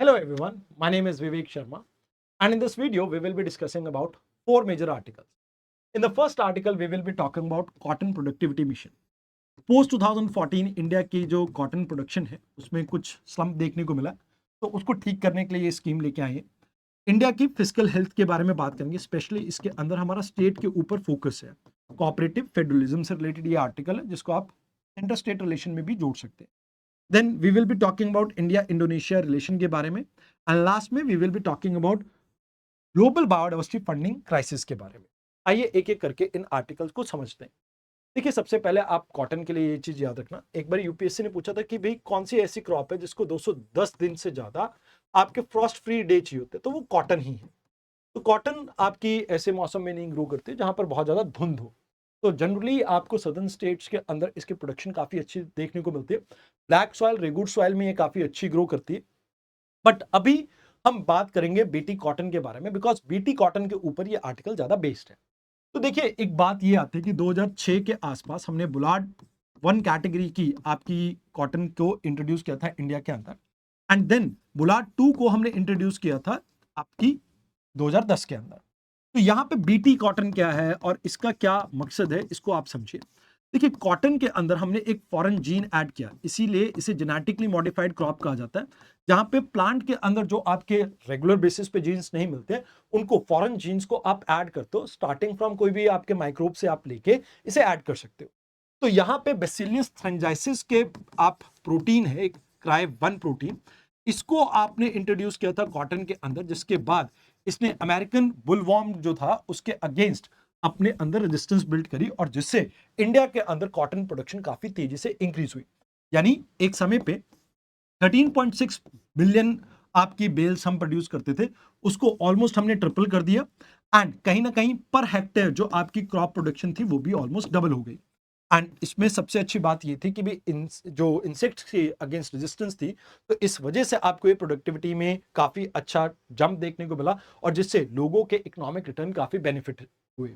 Hello everyone, my name is Vivek Sharma, and in this video we will be discussing about four major articles. In the first article we will be talking about cotton productivity mission. Post 2014 India की जो cotton production है उसमें कुछ slump देखने को मिला, तो उसको ठीक करने के लिए ये स्कीम लेके आए हैं। इंडिया की फिजिकल हेल्थ के बारे में बात करेंगे, स्पेशली इसके अंदर हमारा स्टेट के ऊपर फोकस है। कोऑपरेटिव फेडरलिज्म से रिलेटेड ये आर्टिकल है जिसको आप इंटर स्टेट रिलेशन में भी जोड़ सकते हैं। Then we will be talking about India Indonesia relation के बारे में, एंड लास्ट में we will be talking about global biodiversity funding crisis के बारे में। आइए एक एक करके इन आर्टिकल्स को समझते हैं। देखिए, सबसे पहले आप कॉटन के लिए ये चीज याद रखना, एक बार यूपीएससी ने पूछा था कि भाई कौन सी ऐसी क्रॉप है जिसको 210 दिन से ज्यादा आपके फ्रॉस्ट फ्री डे चाहिए होते हैं, तो वो कॉटन ही है। तो कॉटन आपकी ऐसे मौसम में नहीं ग्रो करती जहां पर बहुत ज्यादा धुंध हो। तो जनरली आपको सदर्न स्टेट्स के अंदर इसकी प्रोडक्शन काफी अच्छी देखने को मिलती है। ब्लैक सॉइल, रेगुड सॉइल में ये काफी अच्छी ग्रो करती है। बट अभी हम बात करेंगे बीटी कॉटन के बारे में, बिकॉज बीटी कॉटन के ऊपर ये आर्टिकल ज्यादा बेस्ड है। तो देखिए, एक बात ये आती है कि 2006 के आसपास हमने बुलाड वन कैटेगरी की आपकी कॉटन को इंट्रोड्यूस किया था इंडिया के अंदर, एंड देन बुलाड टू को हमने इंट्रोड्यूस किया था आपकी 2010 के अंदर। तो यहाँ पे बीटी कॉटन क्या है और इसका क्या मकसद है, इसको आप समझिए। देखिए, कॉटन के अंदर हमने एक फॉरेन जीन ऐड किया, इसीलिए इसे जेनेटिकली मॉडिफाइड क्रॉप कहा जाता है। जहां पे प्लांट के अंदर जो आपके रेगुलर बेसिस पे जीन्स नहीं मिलते, उनको फॉरेन जीन्स को आप ऐड करते हो, स्टार्टिंग फ्रॉम कोई भी आपके माइक्रोब से आप लेके इसे ऐड कर सकते हो। तो यहाँ पे बेसिलियस थ्रेंजाइसिस के आप प्रोटीन है, एक क्राइव वन प्रोटीन, इसको आपने इंट्रोड्यूस किया था कॉटन के अंदर, जिसके बाद इसने अमेरिकन बुलवॉर्म जो था उसके अगेंस्ट अपने अंदर रेजिस्टेंस बिल्ड करी, और जिससे इंडिया के अंदर कॉटन प्रोडक्शन काफी तेजी से इंक्रीज हुई। यानी एक समय पे 13.6 बिलियन आपकी बेल्स हम प्रोड्यूस करते थे, उसको ऑलमोस्ट हमने ट्रिपल कर दिया, एंड कहीं ना कहीं पर हेक्टेयर जो आपकी क्रॉप प्रोडक्शन थी वो भी ऑलमोस्ट डबल हो गई। एंड इसमें सबसे अच्छी बात ये थी कि भी जो इंसेक्ट्स के अगेंस्ट रेजिस्टेंस थी, तो इस वजह से आपको ये प्रोडक्टिविटी में काफी अच्छा जंप देखने को मिला, और जिससे लोगों के इकोनॉमिक रिटर्न काफी बेनिफिट हुए।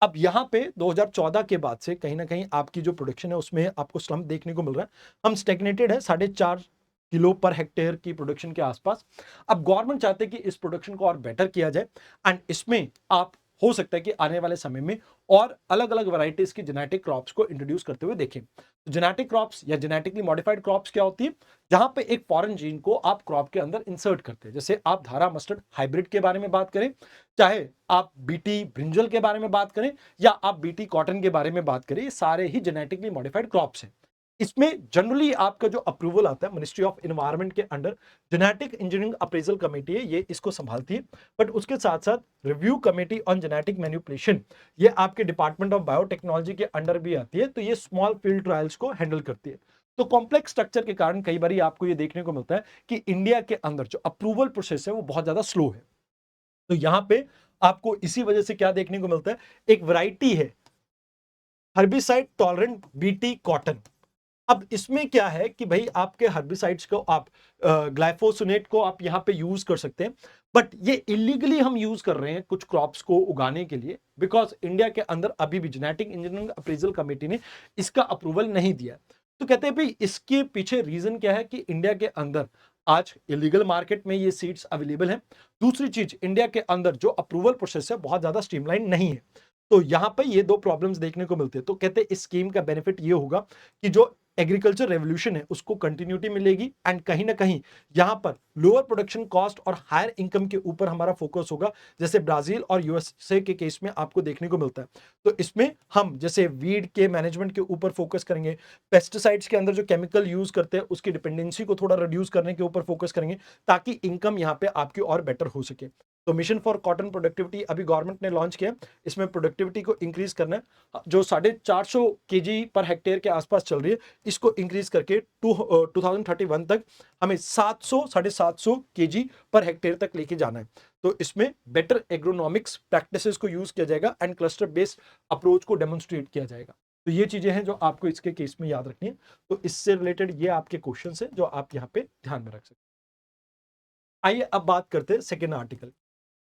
अब यहाँ पे 2014 के बाद से कहीं ना कहीं आपकी जो प्रोडक्शन है उसमें आपको स्लम्प देखने को मिल रहा है। हम स्टेगनेटेड है 4.5 किलो पर हेक्टेयर की प्रोडक्शन के आसपास। अब गवर्नमेंट चाहते हैं कि इस प्रोडक्शन को और बेटर किया जाए, एंड इसमें आप हो सकता है कि आने वाले समय में और अलग अलग वैरायटीज की जेनेटिक क्रॉप्स को इंट्रोड्यूस करते हुए देखें। तो जेनेटिक क्रॉप्स या जेनेटिकली मॉडिफाइड क्रॉप्स क्या होती है, जहां पे एक फॉरेन जीन को आप क्रॉप के अंदर इंसर्ट करते हैं। जैसे आप धारा मस्टर्ड हाइब्रिड के बारे में बात करें, चाहे आप बीटी ब्रिंजल के बारे में बात करें, या आप बीटी कॉटन के बारे में बात करें, ये सारे ही जेनेटिकली मॉडिफाइड क्रॉप्स हैं। इसमें जनरली आपका जो अप्रूवल आता है मिनिस्ट्री ऑफ एनवायरनमेंट के under, genetic engineering appraisal committee है, ये इसको संभालती है। बट उसके साथ साथ review committee on genetic manipulation, ये आपके डिपार्टमेंट ऑफ बायोटेक्नोलॉजी के अंडर भी आती है, तो ये स्मॉल फील्ड ट्रायल्स को हैंडल करती है। तो कॉम्प्लेक्स स्ट्रक्चर के कारण कई बार आपको ये देखने को मिलता है कि इंडिया के अंदर जो अप्रूवल प्रोसेस है वो बहुत ज्यादा स्लो है। तो यहां पे आपको इसी वजह से क्या देखने को मिलता है, एक वैरायटी है हर्बिसाइड टॉलरेंट बीटी कॉटन। अब इसमें क्या है कि भाई आपके हर्बिसाइड्स को आप ग्लाइफोसोनेट को आप यहां पे यूज कर सकते हैं, बट ये इलीगली हम यूज कर रहे हैं कुछ क्रॉप्स को उगाने के लिए, बिकॉज इंडिया के अंदर अभी भी जेनेटिक इंजीनियरिंग अप्रेजल कमेटी ने इसका अप्रूवल नहीं दिया। तो कहते हैं भाई इसके पीछे रीजन क्या है कि इंडिया के अंदर आज इलीगल मार्केट में ये सीड्स अवेलेबल हैं। दूसरी चीज, इंडिया के अंदर जो अप्रूवल प्रोसेस है बहुत ज्यादा स्ट्रीमलाइन नहीं है। तो यहां पर ये दो प्रॉब्लम्स देखने को मिलते हैं। तो कहते हैं इस स्कीम का बेनिफिट ये होगा कि जो एग्रीकल्चर रेवोल्यूशन है उसको कंटिन्यूटी मिलेगी, एंड कहीं ना कहीं यहां पर लोअर प्रोडक्शन कॉस्ट और हायर इनकम के ऊपर हमारा फोकस होगा, जैसे ब्राजील और यूएसए के केस में आपको देखने को मिलता है। तो इसमें हम जैसे वीड के मैनेजमेंट के ऊपर फोकस करेंगे, पेस्टिसाइड्स के अंदर जो केमिकल यूज करते हैं उसकी डिपेंडेंसी को थोड़ा रिड्यूस करने के ऊपर फोकस करेंगे, ताकि इनकम यहाँ पे आपकी और बेटर हो सके। तो मिशन फॉर कॉटन प्रोडक्टिविटी अभी गवर्नमेंट ने लॉन्च किया, इसमें प्रोडक्टिविटी को इंक्रीज करना है। जो 450 केजी पर हेक्टेयर के आसपास चल रही है, इसको इंक्रीज करके 2031 तक हमें 700-750 केजी पर हेक्टेयर तक लेके जाना है। तो इसमें बेटर एग्रोनॉमिक्स प्रैक्टिसेस को यूज किया जाएगा, एंड क्लस्टर बेस्ड अप्रोच को डेमोन्स्ट्रेट किया जाएगा। तो ये चीजें हैं जो आपको इसके केस में याद रखनी है। तो इससे रिलेटेड ये आपके क्वेश्चन है जो आप यहाँ पे ध्यान में रख सकते हैं। आइए अब बात करते हैं second article,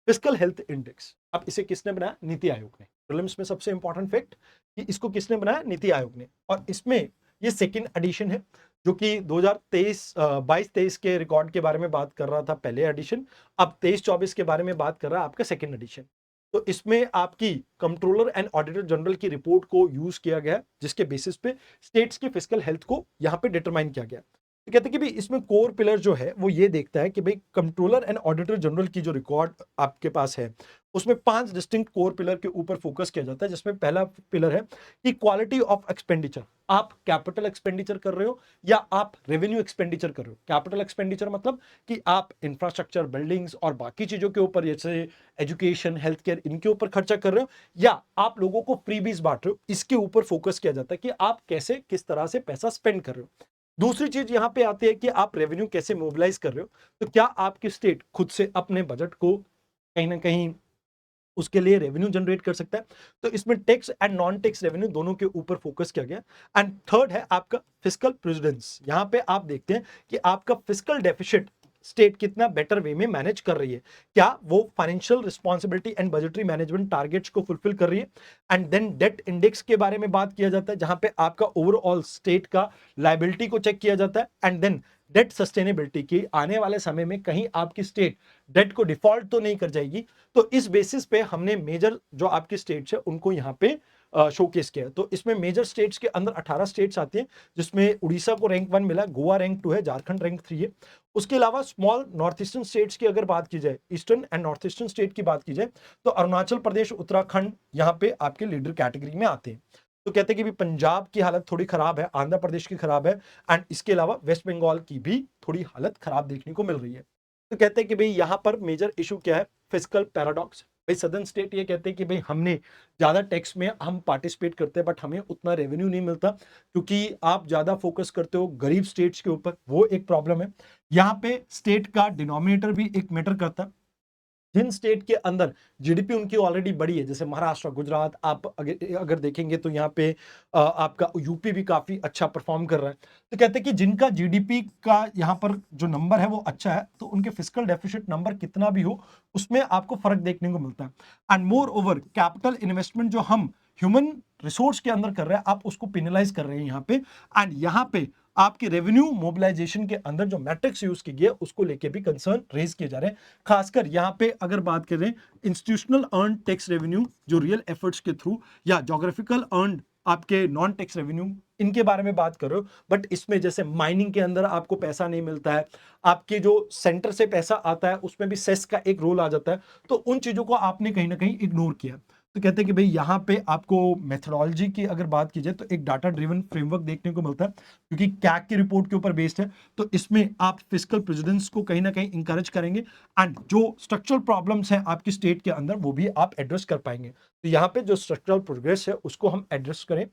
physical health index. अब इसे किसने बनाया, नीति आयोग ने। प्रीलिम्स में सबसे इंपॉर्टेंट फैक्ट कि इसको किसने बनाया, नीति आयोग ने। और इसमें ये सेकंड एडिशन है। जो कि 2023 22-23 के रिकॉर्ड के बारे में बात कर रहा था पहले एडिशन, अब 23-24 के बारे में बात कर रहा है आपका सेकंड एडिशन। तो इसमें आपकी कंट्रोलर एंड ऑडिटर जनरल की रिपोर्ट को यूज किया गया, जिसके बेसिस पे स्टेट्स की फिस्कल हेल्थ को यहाँ पे डिटरमाइन किया गया। तो कहते हैं कि भाई इसमें कोर पिलर जो है वो ये देखता है कि भाई कंट्रोलर एंड ऑडिटर जनरल की जो रिकॉर्ड आपके पास है उसमें 5 डिस्टिंक्ट कोर पिलर के ऊपर फोकस किया जाता है, जिसमें पहला पिलर है कि क्वालिटी ऑफ एक्सपेंडिचर। आप कैपिटल एक्सपेंडिचर कर रहे हो या आप रेवेन्यू एक्सपेंडिचर कर रहे हो। कैपिटल एक्सपेंडिचर मतलब कि आप इंफ्रास्ट्रक्चर, बिल्डिंग्स और बाकी चीजों के ऊपर जैसे एजुकेशन, हेल्थ केयर, इनके ऊपर खर्चा कर रहे हो, या आप लोगों को फ्रीबीज बांट रहे हो। इसके ऊपर फोकस किया जाता है कि आप कैसे, किस तरह से पैसा स्पेंड कर रहे हो। दूसरी चीज यहां पे आती है कि आप रेवेन्यू कैसे मोबिलाइज कर रहे हो। तो क्या आपकी स्टेट खुद से अपने बजट को कहीं ना कहीं उसके लिए रेवेन्यू जनरेट कर सकता है। तो इसमें tax and non tax revenue दोनों के ऊपर फोकस किया गया। एंड थर्ड है आपका फिस्कल प्रेसिडेंस। यहां पे आप देखते हैं कि आपका फिस्कल डेफिसिट स्टेट कितना बेटर वे में मैनेज कर रही है। क्या वो financial responsibility and budgetary management targets को फुलफिल कर रही है। एंड देन डेट इंडेक्स के बारे में बात किया जाता है, जहां पे आपका ओवरऑल स्टेट का लायबिलिटी को चेक किया जाता है। एंड देन डेट सस्टेनेबिलिटी की, आने वाले समय में कहीं आपकी स्टेट डेट को डिफॉल्ट तो नहीं कर जाएगी। तो इस बेसिस पे हमने मेजर जो आपकी स्टेट्स है उनको यहाँ पे शोकेस किया है। तो इसमें मेजर स्टेट्स के अंदर 18 स्टेट्स आती हैं, जिसमें उड़ीसा को रैंक 1 मिला, गोवा रैंक 2 है, झारखंड रैंक 3 है। उसके अलावा स्मॉल नॉर्थ ईस्टर्न स्टेट्स की अगर बात की जाए, eastern and north eastern state की बात की जाए, तो अरुणाचल प्रदेश, उत्तराखंड यहाँ पे आपके लीडर कैटेगरी में आते हैं। तो कहते हैं कि भी पंजाब की हालत थोड़ी खराब है, आंध्र प्रदेश की खराब है, एंड इसके अलावा वेस्ट बंगाल की भी थोड़ी हालत खराब देखने को मिल रही है। तो कहते हैं कि भाई यहां पर मेजर इशू क्या है, फिस्कल पैराडॉक्स। भाई सदर्न स्टेट ये कहते हैं कि भाई हमने ज्यादा टैक्स में हम पार्टिसिपेट करते हैं, बट हमें उतना रेवेन्यू नहीं मिलता, क्योंकि आप ज्यादा फोकस करते हो गरीब स्टेट्स के ऊपर, वो एक प्रॉब्लम है। यहाँ पे स्टेट का डिनोमिनेटर भी एक मैटर करता है। जिन स्टेट के अंदर जीडीपी उनकी ऑलरेडी बड़ी है, जैसे महाराष्ट्र, गुजरात, आप अगर देखेंगे तो यहाँ पे आपका यूपी भी काफी अच्छा परफॉर्म कर रहा है। तो कहते हैं कि जिनका जीडीपी का यहाँ पर जो नंबर है वो अच्छा है, तो उनके फिस्कल डेफिसिट नंबर कितना भी हो उसमें आपको फर्क देखने को मिलता है। And more over capital investment जो हम ह्यूमन रिसोर्स के अंदर कर रहे हैं, आप उसको पेनलाइज कर रहे हैं यहाँ पे। एंड यहाँ पे आपके रेवेन्यू मोबिलाइजेशन के अंदर जो मैट्रिक्स यूज की गई उसको लेके भी कंसर्न रेज किए जा रहे हैं। खासकर यहाँ पे अगर बात करें इंस्टीट्यूशनल अर्न टैक्स रेवेन्यू जो रियल एफर्ट्स के थ्रू, या जोग्राफिकल अर्न आपके नॉन टैक्स रेवेन्यू, इनके बारे में बात कर रहे हो। बट इसमें जैसे माइनिंग के अंदर आपको पैसा नहीं मिलता है, आपके जो सेंटर से पैसा आता है उसमें भी सेस का एक रोल आ जाता है। तो उन चीजों को आपने कहीं ना कहीं इग्नोर किया। तो कहते हैं कि भाई यहाँ पे आपको मेथोडोलॉजी की अगर बात की जाए तो एक डाटा ड्रिवन फ्रेमवर्क देखने को मिलता है, क्योंकि कैग की रिपोर्ट के ऊपर बेस्ड है। तो इसमें आप फिस्कल प्रेसिडेंस को कहीं ना कहीं इंकरेज करेंगे, एंड जो स्ट्रक्चरल प्रॉब्लम्स हैं आपकी स्टेट के अंदर वो भी आप एड्रेस कर पाएंगे। तो यहाँ पे जो स्ट्रक्चरल प्रोग्रेस है उसको हम एड्रेस करें,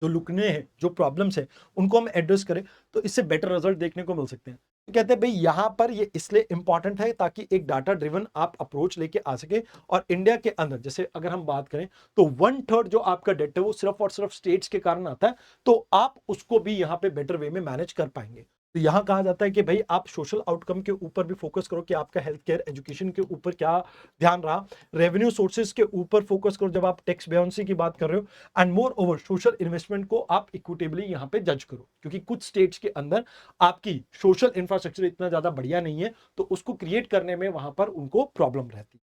जो लुकने हैं, जो प्रॉब्लम्स है उनको हम एड्रेस करें, तो इससे बेटर रिजल्ट देखने को मिल सकते हैं। तो कहते हैं भाई यहां पर ये इसलिए इंपॉर्टेंट है ताकि एक डाटा ड्रिवन आप अप्रोच लेके आ सके। और इंडिया के अंदर जैसे अगर हम बात करें तो 1/3 जो आपका डेट है वो सिर्फ और सिर्फ स्टेट्स के कारण आता है, तो आप उसको भी यहाँ पे बेटर वे में मैनेज कर पाएंगे। तो यहाँ कहा जाता है कि भाई आप सोशल आउटकम के ऊपर भी फोकस करो, कि आपका हेल्थ केयर, एजुकेशन के ऊपर क्या ध्यान रहा। रेवेन्यू सोर्सेज के ऊपर फोकस करो जब आप टैक्स बेयोंसी की बात कर रहे हो। And more over social investment को आप इक्विटेबली यहाँ पे जज करो, क्योंकि कुछ स्टेट्स के अंदर आपकी सोशल इंफ्रास्ट्रक्चर इतना ज्यादा बढ़िया नहीं है, तो उसको क्रिएट करने में वहां पर उनको प्रॉब्लम रहती है।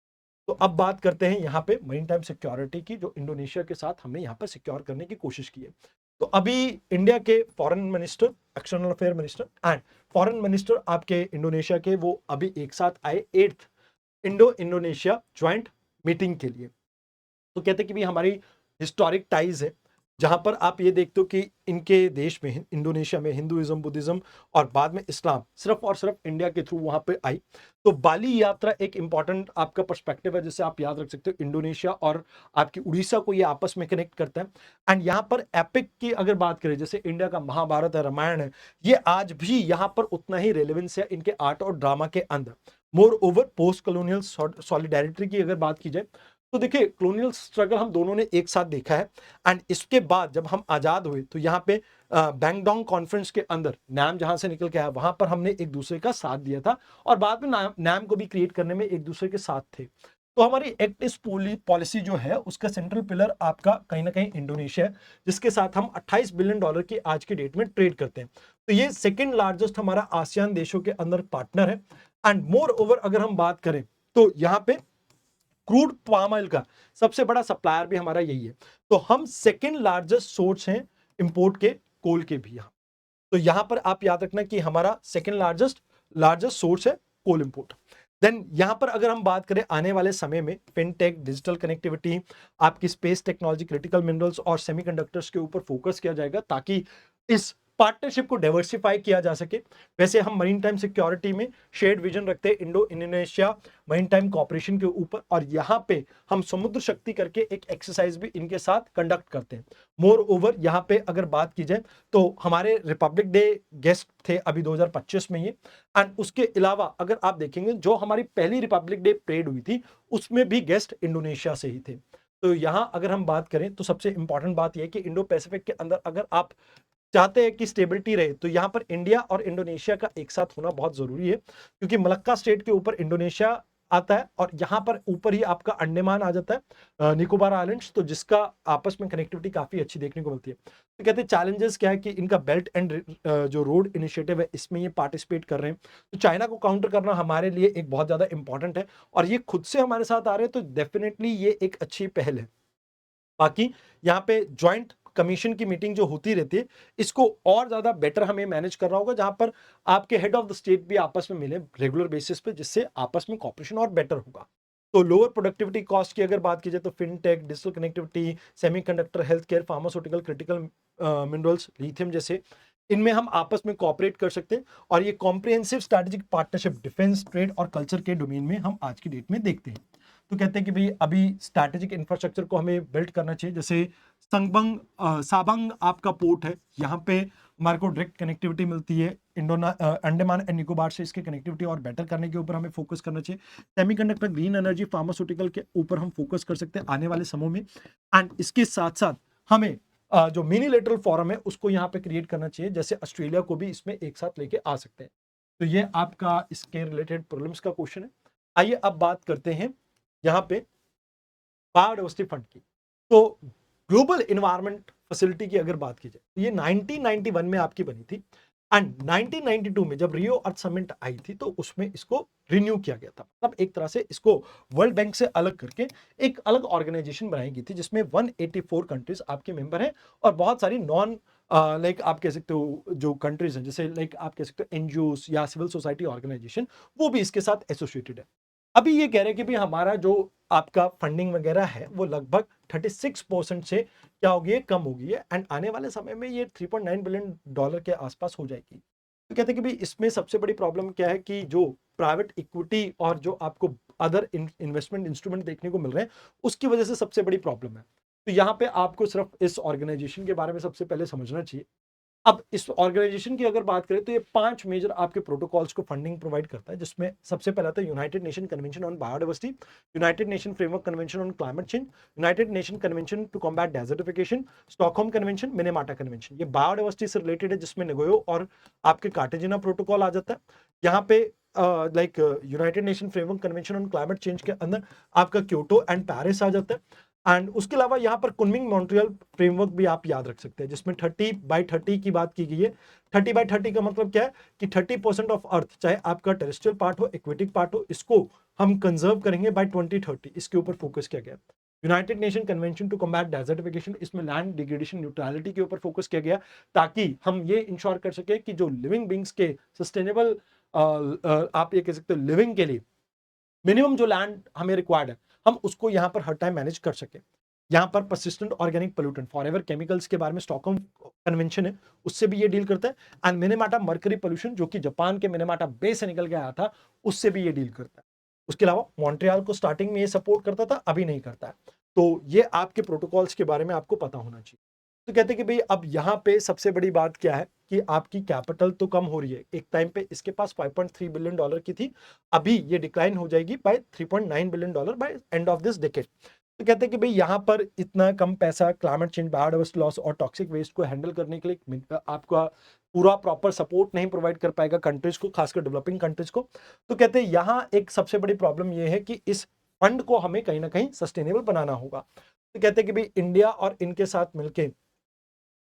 तो अब बात करते हैं यहाँ पे मरीन टाइम सिक्योरिटी की, जो इंडोनेशिया के साथ हमने यहाँ पर सिक्योर करने की कोशिश की है। तो अभी इंडिया के foreign minister, external affair minister and foreign minister आपके इंडोनेशिया के, वो अभी एक साथ आए 8th Indo Indonesia joint meeting के लिए। तो कहते हैं कि भी हमारी हिस्टोरिक टाइज है, जहां पर आप ये देखते हो कि इनके देश में, इंडोनेशिया में, हिंदुइज्म, बुद्धिज्म और बाद में इस्लाम सिर्फ और सिर्फ इंडिया के थ्रू वहां पे आई। तो बाली यात्रा एक इंपॉर्टेंट आपका पर्सपेक्टिव है, जिसे आप याद रख सकते हो। इंडोनेशिया और आपकी उड़ीसा को ये आपस में कनेक्ट करता है। एंड यहाँ पर एपिक की अगर बात करें, जैसे इंडिया का महाभारत है, रामायण है, ये आज भी यहाँ पर उतना ही रेलेवेंस है इनके आर्ट और ड्रामा के अंदर। More over post colonial solidarity की अगर बात की जाए, तो देखिए कॉलोनियल स्ट्रगल हम दोनों ने एक साथ देखा है। एंड इसके बाद जब हम आजाद हुए तो यहाँ पे बैंगडोंग कॉन्फ्रेंस के अंदर नाम जहां से निकल के आया, वहां पर हमने एक दूसरे का साथ दिया था, और बाद में नाम को भी क्रिएट करने में एक दूसरे के साथ थे। तो हमारी एक्ट ईस्ट पॉलिसी जो है उसका सेंट्रल पिलर आपका कहीं ना कहीं इंडोनेशिया है, जिसके साथ हम 28 बिलियन डॉलर की आज की डेट में ट्रेड करते हैं। तो ये सेकंड लार्जेस्ट हमारा आसियान देशों के अंदर पार्टनर है। एंड मोर ओवर अगर हम बात करें तो यहाँ पे क्रूड पाम ऑयल का सबसे बड़ा सप्लायर भी हमारा यही है। तो हम सेकंड लार्जेस्ट सोर्स हैं इंपोर्ट के कोल के भी यहाँ। तो यहां पर आप याद रखना कि हमारा सेकंड लार्जेस्ट सोर्स है कोल इंपोर्ट। देन यहां पर अगर हम बात करें आने वाले समय में फिनटेक, डिजिटल कनेक्टिविटी, आपकी स्पेस टेक्नोलॉजी, क्रिटिकल मिनरल्स और सेमीकंडक्टर्स के ऊपर फोकस किया जाएगा ताकि इस पार्टनरशिप को डाइवर्सिफाई किया जा सके। वैसे हम मरीन टाइम सिक्योरिटी में शेयर्ड विजन रखते हैं Indo Indonesia maritime cooperation के ऊपर, और यहाँ पे हम समुद्र शक्ति करके एक एक्सरसाइज भी इनके साथ कंडक्ट करते हैं। मोर ओवर यहाँ पे अगर बात की जाए तो हमारे रिपब्लिक डे गेस्ट थे अभी 2025 में ये। एंड उसके अलावा अगर आप देखेंगे जो हमारी पहली रिपब्लिक डे परेड हुई थी उसमें भी गेस्ट इंडोनेशिया से ही थे। तो यहाँ अगर हम बात करें तो सबसे इंपॉर्टेंट बात यह है कि इंडो पैसिफिक के अंदर अगर आप चाहते हैं कि स्टेबिलिटी रहे तो यहाँ पर इंडिया और इंडोनेशिया का एक साथ होना बहुत जरूरी है, क्योंकि मलक्का स्टेट के ऊपर इंडोनेशिया आता है और यहाँ पर ऊपर ही आपका अंडमान आ जाता है, निकोबार आइलैंड्स, तो जिसका आपस में कनेक्टिविटी काफी अच्छी देखने को मिलती है। तो कहते हैं चैलेंजेस क्या है कि इनका बेल्ट एंड जो रोड इनिशिएटिव है इसमें ये पार्टिसिपेट कर रहे हैं। तो चाइना को काउंटर करना हमारे लिए एक बहुत ज्यादा इंपॉर्टेंट है और ये खुद से हमारे साथ आ रहे हैं, तो डेफिनेटली ये एक अच्छी पहल है। बाकी यहाँ पे ज्वाइंट कमीशन की मीटिंग जो होती रहती है इसको और ज्यादा बेटर हमें मैनेज करना होगा, जहां पर आपके हेड ऑफ द स्टेट भी आपस में मिले रेगुलर बेसिस पे, जिससे आपस में कॉपरेशन और बेटर होगा। तो लोअर प्रोडक्टिविटी कॉस्ट की अगर बात की जाए तो fintech, digital connectivity, semiconductor, health care, pharmaceutical, critical minerals, lithium जैसे इनमें हम आपस में कॉपरेट कर सकते हैं। और ये comprehensive strategic partnership defence, trade और कल्चर के डोमेन में हम आज की डेट में देखते हैं। तो कहते हैं कि भाई अभी स्ट्रैटेजिक इंफ्रास्ट्रक्चर को हमें बिल्ड करना चाहिए, जैसे संगबंग साबंग आपका पोर्ट है, यहाँ पे हमारे को डायरेक्ट कनेक्टिविटी मिलती है अंडमान एंड निकोबार से, इसके कनेक्टिविटी और बेटर करने के ऊपर हमें फोकस करना चाहिए। सेमीकंडक्टर, ग्रीन एनर्जी, फार्मास्यूटिकल के ऊपर हम फोकस कर सकते हैं आने वाले समय में। एंड इसके साथ साथ हमें जो मिनीलेटरल फॉरम है उसको यहाँ पे क्रिएट करना चाहिए, जैसे ऑस्ट्रेलिया को भी इसमें एक साथ लेके आ सकते हैं। तो ये आपका इसके रिलेटेड प्रॉब्लम्स का क्वेश्चन है। आइए अब बात करते हैं यहाँ पे बायोडाइवर्सिटी फंड की। तो ग्लोबल इन्वायरमेंट फैसिलिटी की अगर बात की जाए तो ये 1991 में आपकी बनी थी एंड 1992 में जब रियो अर्थ समिट आई थी तो उसमें इसको रिन्यू किया गया था। मतलब एक तरह से इसको वर्ल्ड बैंक से अलग करके एक अलग ऑर्गेनाइजेशन बनाई गई थी, जिसमें 184 कंट्रीज आपके मेंबर हैं और बहुत सारी नॉन लाइक आप कह सकते हो जो कंट्रीज हैं, जैसे लाइक आप कह सकते हो एनजीओस या सिविल सोसाइटी ऑर्गेनाइजेशन, वो भी इसके साथ एसोसिएटेड है। अभी ये कह रहे हैं कि भाई हमारा जो आपका फंडिंग वगैरह है वो लगभग 36% से क्या होगी, कम होगी है एंड आने वाले समय में ये 3.9 बिलियन डॉलर के आसपास हो जाएगी। तो कहते हैं कि भाई इसमें सबसे बड़ी प्रॉब्लम क्या है कि जो प्राइवेट इक्विटी और जो आपको अदर इन्वेस्टमेंट इंस्ट्रूमेंट देखने को मिल रहे हैं उसकी वजह से सबसे बड़ी प्रॉब्लम है। तो यहाँ पे आपको सिर्फ इस ऑर्गेनाइजेशन के बारे में सबसे पहले समझना चाहिए। अब इस ऑर्गेनाइजेशन की अगर बात करें तो ये 5 मेजर आपके प्रोटोकॉल्स को फंडिंग प्रोवाइड करता है, जिसमें सबसे पहला था United Nation convention on biodiversity, United Nation framework convention on climate change, United Nation convention to combat desertification, Stockholm convention, Minamata convention. ये बायोडाइवर्सिटी से रिलेटेड है, जिसमें नगोयो और आपके कार्टेजिना प्रोटोकॉल आ जाता है। यहाँ पे like United Nation framework convention on climate change के अंदर आपका क्योटो एंड पेरिस आ जाता है। एंड उसके अलावा यहाँ पर कुनमिंग मॉन्ट्रियल फ्रेमवर्क भी आप याद रख सकते हैं, जिसमें 30/30 की बात की गई है। 30/30 का मतलब क्या है कि 30% ऑफ अर्थ, चाहे आपका टेरेस्ट्रियल पार्ट हो, एक्वेटिक पार्ट हो, इसको हम कंजर्व करेंगे बाय 2030। इसके ऊपर फोकस किया गया। United Nation convention to combat desertification, इसमें लैंड डिग्रेडेशन न्यूट्रलिटी के ऊपर फोकस किया गया, ताकि हम ये इंश्योर कर सके कि जो लिविंग बींग्स के सस्टेनेबल आप ये कह सकते हो लिविंग के लिए मिनिमम जो लैंड हमें रिक्वायर्ड है हम उसको यहाँ पर हर टाइम मैनेज कर सके। यहाँ पर persistent organic pollutant forever chemicals के बारे में स्टॉकहोम कन्वेंशन है, उससे भी ये डील करता है। एंड मिनेमाटा मर्करी पोल्यूशन, जो कि जापान के मिनेमाटा बे से निकल के आया था, उससे भी ये डील करता है। उसके अलावा मॉन्ट्रियल को स्टार्टिंग में ये सपोर्ट करता था, अभी नहीं करता है। तो ये आपके प्रोटोकॉल्स के बारे में आपको पता होना चाहिए। तो कहते हैं कि भाई अब यहाँ पे सबसे बड़ी बात क्या है कि आपकी कैपिटल तो कम हो रही है। एक टाइम पे इसके पास 5.3 बिलियन डॉलर की थी, अभी ये डिक्लाइन हो जाएगी by 3.9 billion dollar by end of this decade. तो कहते हैं कि भाई यहाँ पर इतना कम पैसा क्लाइमेट चेंज, बायोडाइवर्सिटी लॉस और टॉक्सिक वेस्ट को हैंडल करने के लिए आपका पूरा प्रॉपर सपोर्ट नहीं प्रोवाइड कर पाएगा कंट्रीज को, खासकर डेवलपिंग कंट्रीज को। तो कहते हैं यहाँ एक सबसे बड़ी प्रॉब्लम ये है कि इस फंड को हमें कहीं ना कहीं सस्टेनेबल बनाना होगा। तो कहते हैं कि भाई इंडिया और इनके साथ मिलके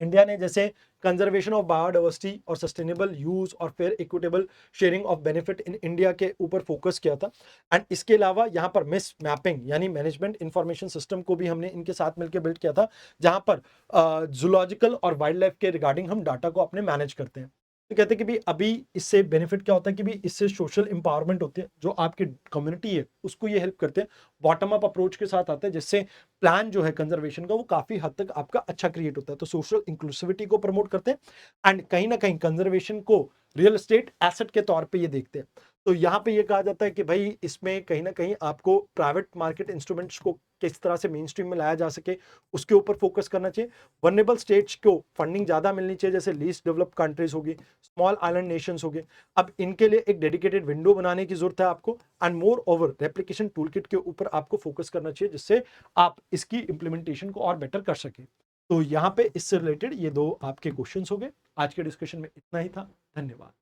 इंडिया ने जैसे कंजर्वेशन ऑफ बायोडाइवर्सिटी और सस्टेनेबल यूज और fair equitable sharing of benefit in India के ऊपर फोकस किया था। एंड इसके अलावा यहाँ पर मिस मैपिंग यानी मैनेजमेंट इंफॉर्मेशन सिस्टम को भी हमने इनके साथ मिलकर बिल्ड किया था, जहां पर जूलॉजिकल और वाइल्ड लाइफ के रिगार्डिंग हम डाटा को अपने मैनेज करते हैं। तो कहते हैं कि भी अभी इससे बेनिफिट क्या होता है कि भी इससे सोशल इंपावरमेंट होती है, जो आपकी कम्युनिटी है उसको ये हेल्प करते हैं, बॉटम अप अप्रोच के साथ आते हैं, जिससे प्लान जो है कंजर्वेशन का वो काफी हद तक आपका अच्छा क्रिएट होता है। तो सोशल इंक्लूसिविटी को प्रमोट करते हैं एंड कहीं ना कहीं कंजर्वेशन को रियल एस्टेट एसेट के तौर पे ये देखते हैं। तो यहाँ पे ये कहा जाता है कि भाई इसमें कहीं ना कहीं आपको प्राइवेट मार्केट इंस्ट्रूमेंट्स को किस तरह से मेन स्ट्रीम में लाया जा सके उसके ऊपर फोकस करना चाहिए। वनरेबल स्टेट्स को फंडिंग ज्यादा मिलनी चाहिए, जैसे लीस्ट डेवलप्ड कंट्रीज होगी, स्मॉल आइलैंड नेशंस होगी। अब इनके लिए एक डेडिकेटेड विंडो बनाने की जरूरत है आपको, and more over replication toolkit के ऊपर आपको फोकस करना चाहिए, जिससे आप इसकी इंप्लीमेंटेशन को और बेटर कर सके। तो यहाँ पे इससे रिलेटेड ये दो आपके क्वेश्चंस हो गए। आज के डिस्कशन में इतना ही था। धन्यवाद।